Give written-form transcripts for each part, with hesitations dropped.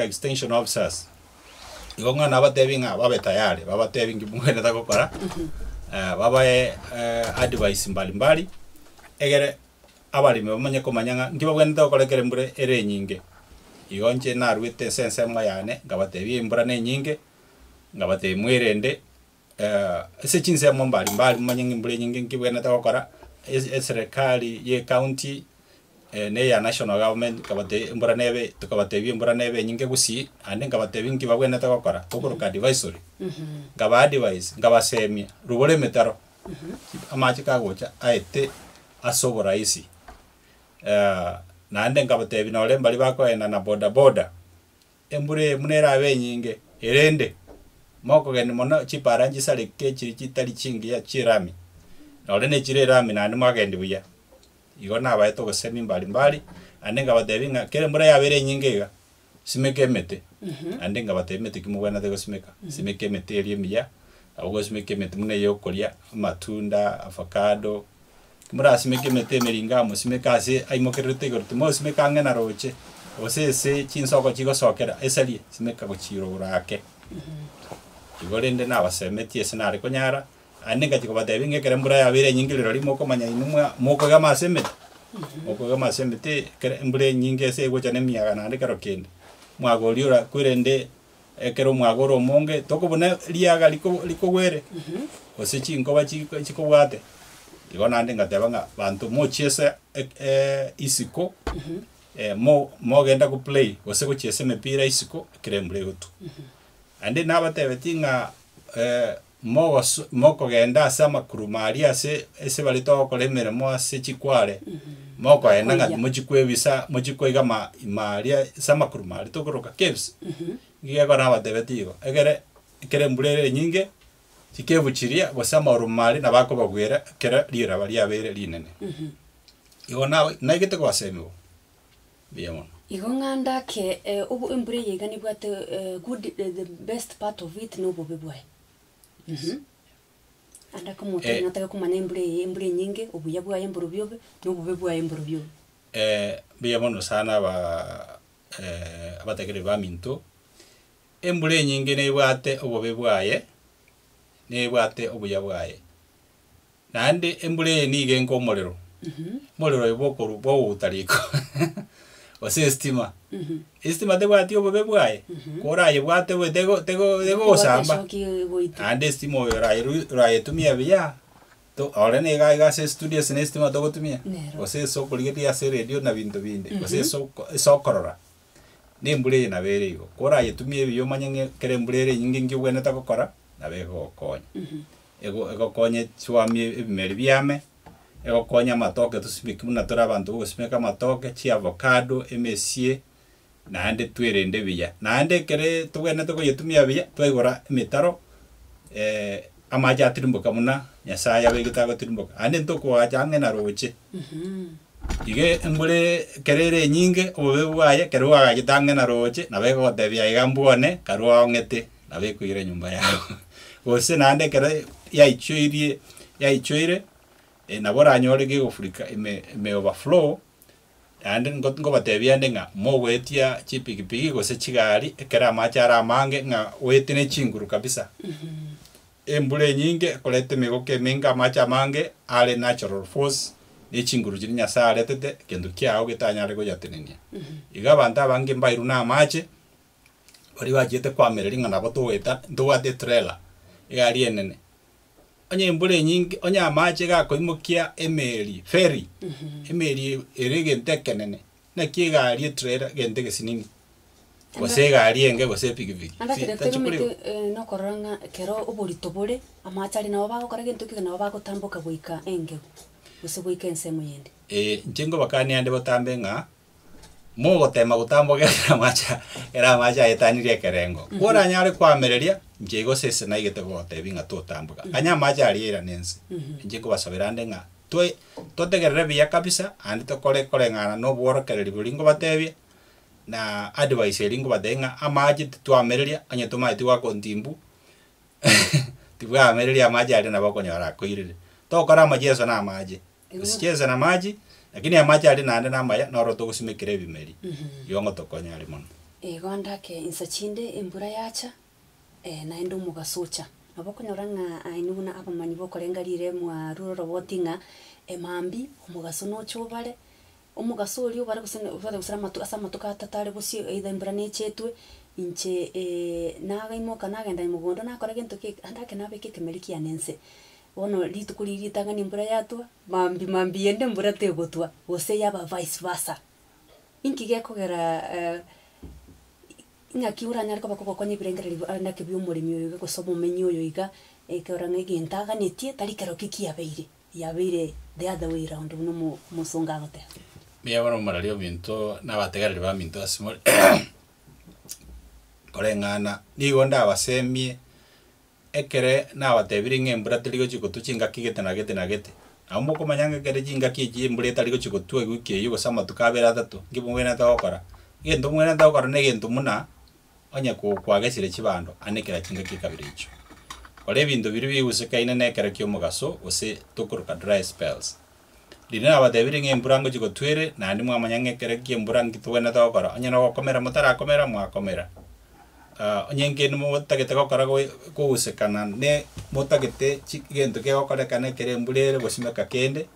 extension officers igonga na batebi nga babe tayari babatebi ngimwe na gukora babaye advice mbali egere abalime bamanye komanyanga ngibabwene tokolekere mbure ere nyinge igonje na rwite sense mwayane ngabatebi imbura ne nyinge ngabatebi mwirende ese chinse mbali manyanga mbure nyinge ngibwene tokora serikali ye county ne ya national government kabate imbura nebe tukabatebi imbura nebe nyinge gusi ande ngabatebi ngibabwene tokora tokoroka advisory ngaba advice ngabasemia rubole metaro amachi kagocha aete asobora isi nande ngabatebi nole mbali bako ena na boda embure munera abenyinge erende moko gene mono chiparanji sale kechiri chitali chingi ya chirami nole ne chirami nande mwagende buya igona abayeto gosemi mbali ande ngabatebi nga kere mbura yabere nyingega simeke mete ande ngabatebi mete kimubwana de gosimeka simeke mete eri emiya ahubwo simeke mete mune yo kolia matunda avocado mura simeke mete meringa musimeka ase aimokerete gorto mo simeka ngena roche ose chinsoko chigosokera esali simeka gochiro urake igorende na basemeti esenare konyara ane gatiko batebi ngekere mbura yabere nyingiriro limo komanya inumwa moko ga masemete moko ga masemete kere mbure nyinge ese gocha ne miyaga nande karokende mwagoriura kwirende ekero mwagoro monge tokobona liaga liko gwere ose chinko chikobwate igona ande ngatebanga bantu mochiesa isiko mo genda ku play ose gochiesa mepira isiko kirembre gutu ande nabatebetinga mo kogenda sama kurumari ase balito kolemere mo ase chikware mo ko enda ngati mochikwega maria sama kurumari tokoroka caves ngiye kora batebetigo egere kirembre nyinge chikebuchiria gosama urumari na bako bagwera kera lira bali abere linene igona naigete kwasemo biamon igonganda ke ubu embure yegani bwate good the best part of it no bobebwe anda komo nataka kumana embure nyinge ubu yabwa emburu byobe no bobebwe emburu byobe biamon sana abategere ba minto embure nyinge ne bwate obobebwaye nebwate obuya bwaye nande embure nige nkomorero morero ibokoro bo utariko ose estima estima de bwati obobe bwaye koraye bwate we tego samba ande estima raye tumia biya to ahora nega se studios en estima to tumia ose so kolgeti ase radio na bintu binde ose so korora nembure na berego koraye tumia biyo manyenge kere embure nyinge ngibwene takokora nabego konya ego konye chwamie ebimeri byame ego konya matoke tusibiki muna tora abantu gosimeka matoke chi avocado emesie nande twerende biya nande kere tugene to yetumia biya twegora emitaro amaja tirimboka muna nyasaya begitago tirimboka ande ntoko ajange na roche ige embure kerere nyinge obebwaye kero wagagitange na roche nabego debya igambone karwa ngete nabeko ire nyumba yao gose nande kere yaichoire nabora anyore ge ofrika me overflow ande ngo batebya ndenga mo wetia chipikipiki gose chigari ekera machara mange nga wetine chinguru kabisa embure nyinge kolete megoke menga macha mange ale natural force ne chinguru jirinya sale tete kendo kyao getanyare go yatenenia igabanta bange mbairu na mache bari bajete kwamereri nga nabo toweta ndowate trailer igari enene onye mbure nyingi onye amache ga koimukia emeri ferry emeri erege ntekenene na kigari trailer gente gesinini gose gari enge gose pikipiki anda kire no koranga kero oborito bore amachari nabo bagokora gento kige nabo bagotamboka goika enge gose goika ensemo yende njengo bakani ande botambe nga mo tema gutambo era macha etanirie kerengo kora nyare kwamereria njego sese na igete bote binga totambuka anya macha ariera nense njego basoberande nga totegerere biya kabisa andi tokore ngana no bworo kereri bulingo batebye na advice elingo badenga amaji twamereria anya tomaiti wa kontimbu tibwa amereria maji ari na bakonyara koirire tokora majeso na maji usicheze na maji lakini amaji ari nande na maya noro to gusimekere bimeri yongo tokonya ari mono Gonda ke insachinde embura yacha naenda umugasocha abokonyora nga ainuna abamanyi bokorengarire mwa ruro robotinga emambi umugaso no chobare umugaso oli obare gusana matu katatare bosi either embura nechetwe inche nagaimoka nagenda mugondo nakora gento ke andake nabeke kemeriki anense bono litukuliritanga nimbura yatwa mambi yende mbura tegotwa gose yaba vice versa inkige kogera ngakiura nyariko bakokonye birengereri andake by'umurimi uyu gusoma umenyi uyu iga ekora ngegentaga netie tarikero kikiabeire yabeire the other way round no musunga gote mia bono maralio binto nabategereri ba minto asimol korengana nigonda abasemie ekere nabatebiri ng'embura terigo chikotuchinga kigete na gete amo komanyanga kere jinga kiji mbure tarigo chikotwa gwike yugo sama tukabera tatu ngibumwena tawakora gento mwena tawakora ne gento muna onya kwagesire chibando anekera chinga kikabiri icho kore bintu biri bigusekaine nekera kyo mugaso ose tokuruka dry spells dina abatebiri ng'embura ngo chikotwere na ndi mwamanyanga kere kiembura ngitwena tawakora onya no komera mutara komera mwakomera onyenke no mutagete gokora gusekana ne mutagete gento ke gokora kana kere mbulere gosimeka kende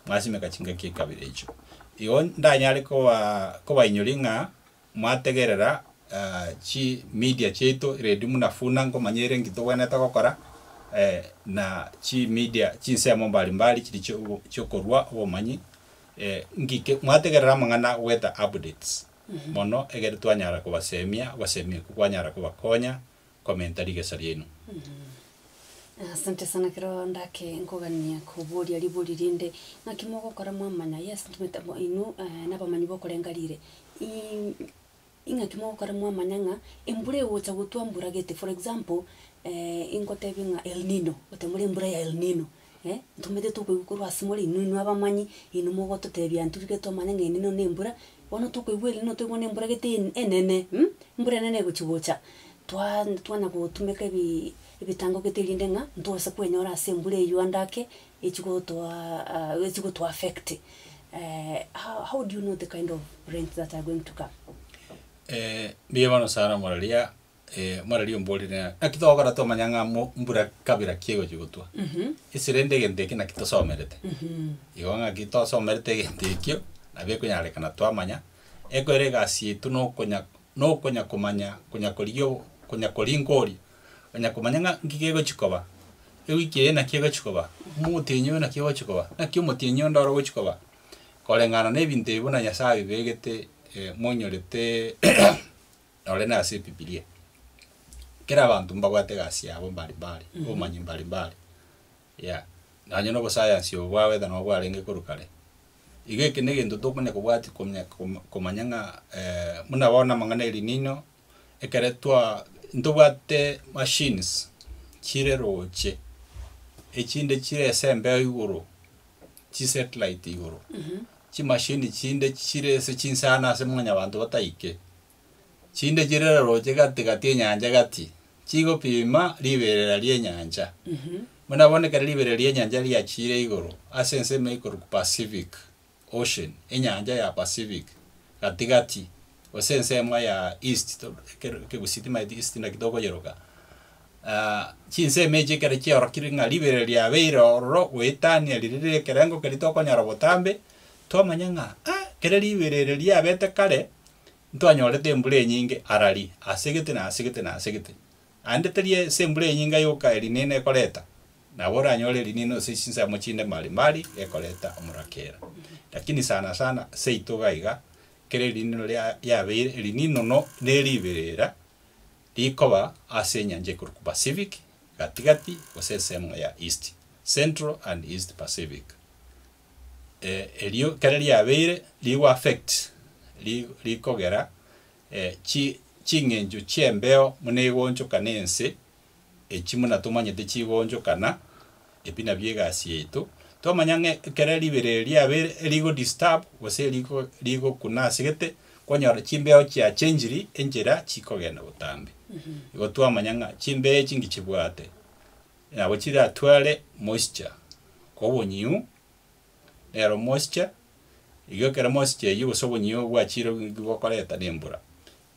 mwasimeka chinga kikabire icho iyo ndanyari ko bainyuringa mwategerera chi media cheto ready munafuna ngo manyere ngitobwana takokora na chi media chinsemo mbali chiri cyo korwa omanyi ngike mwategerera mangana weta updates mono egere twanyara kubasemia kwanyara kubakonya commentary gesarienu asante sana kero ndake ngogania kuburia liburi rinde nakimogo kora mwamanya yes tumetamo inu nabamanyi bokorengarire inga kimogo kora mwamanya nga embure wocha gutwa mbura gete for example ingotebinga El Nino otemure mbura ya El Nino tumete tukugurwa simori inu abamanyi inu mogo totebya nturike tomanya nga nino nembura wono tukugwele no tubone mbura gete enene mbura nene guchibocha twana gutumeka ibitango getelinde nga ndose kwenyora asembure yuandake echigo to affect how do you know the kind of rains that are going to come biyabano sana moralia mbolina akitogora to manyanga mbura kabira kiego chigotwa isirende gendeke na kitosomerete iwanga kitosomerete gendekio na beko nyale kana twamanya ekore gasietu no konya kumanya kunya kolingori onya kumanya ngigego chikoba ewiki na kiego chikoba mutinyo na kiego chikoba na kyo mutinyo ndoro chikoba kolengana ne binte ibona nyasabi begete monyorete olena ase Biblia kera abantu mbagwate gasia abo mbali omanyi mbali ya nanyo no science yo bwawe da no bwarenge kurukale igeke negendo tokone kubwati komanyanga munabona mangana El Nino ekeretwa ndobate machines chire roche echinde chire sembe iguru chi satellite iguru chi machine chinde chire se chinsana se mwanya abantu bataike chinde chire roche gati nyanja gati chigo pima liberera lie nyanja munabone kare liberera lie nyanja lia chire iguru asense meikuru Pacific Ocean enyanja ya Pacific gati osense mwa ya east ke gusitima east na kidogo yeroka chinse meje kare chioro kiringa liberera lia beiro ro wetani alirire kerengo kelitoko nyara botambe to manyanga kere liberera lia bete kare ntwanyorete mbule nyinge arali asegete ande terie sembule nyinga yoka elinene koleta na bora nyole linino sichinsa mochinde mali ekoleta omurakera lakini sana seito gaiga kere linino ya beire linino no neliberera likoba asenya nje ku Pacific gatigati osesemo ya East Central and East Pacific elio kere ya beire liwa affect likogera chingenju chiembeo munegonjo kanense echimuna tumanyete chigonjo kana epina byegasi yetu tomanyange kere libere liabe eligo disturb wose ligo kuna sigete kwanyara chimbeo chia changery enjera chikogenda butambi igo twamanyanga chimbe chingi chibwate nabo chira twale moisture kobonyu ero moisture igo kera moisture yugo sobonyu gwachiro gwokoreta nembura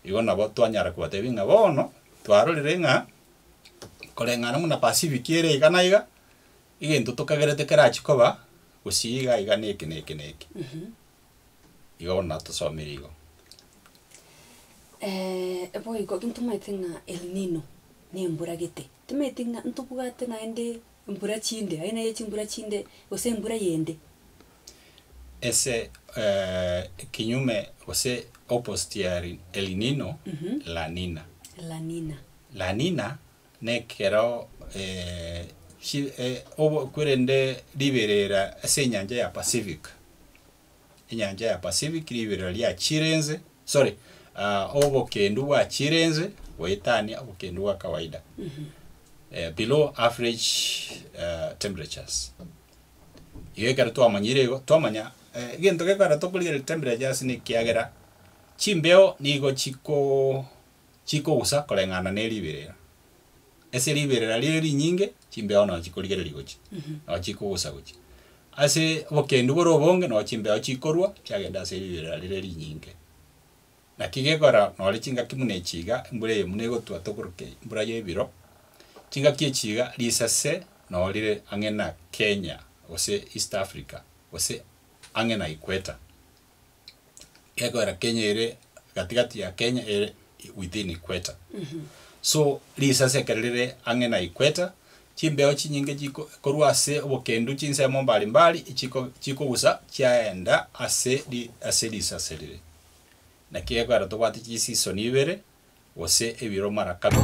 igo nabo twanyara kubatebi ng'a bono twarorire ng'a koreng'ana muna Pacific ere iga na iga igento tokagerete kerachi koba gusiga iga neki igo na tusomire igo boigo gintu maitinga El Nino ni mbura gite tumetinga ntubugate naende mbura chinde aina yechi mbura chinde ose mbura yende ese kinyume ose opposite ya El Nino La Nina ne kero obo kurende liberera ase nyanja ya Pacific inyanja ya Pacific liberera ya Chirenze obo kendu wa Chirenze waitani obo kendu wa kawaida below average temperatures igekara twamanya gento gekara tokuligera temperatures ni kiagera chimbeo nigo chiko gusa koreng'ana ne liberera ese liberera riri nyinge chimbeo no chikuligera ligochi no chiko gusa gochi ase bokendu borobonge no chimbeo chikorwa chagenda ase liberera riri nyinge na kigekora no lichinga kimune chiga mbure mune gotwa tokuruke mbura yebiro chinga kiechiga risase no rire angena Kenya ose East Africa ose angena Equator egora Kenya ere katikati ya Kenya ere within Equator so risase kerire angena Equator chimbeo chinyinge chiko korwase obokendu chinsemo mbali chiko gusa chaenda ase risase rire na kiegora tobati season ibere ose ebiro marakabi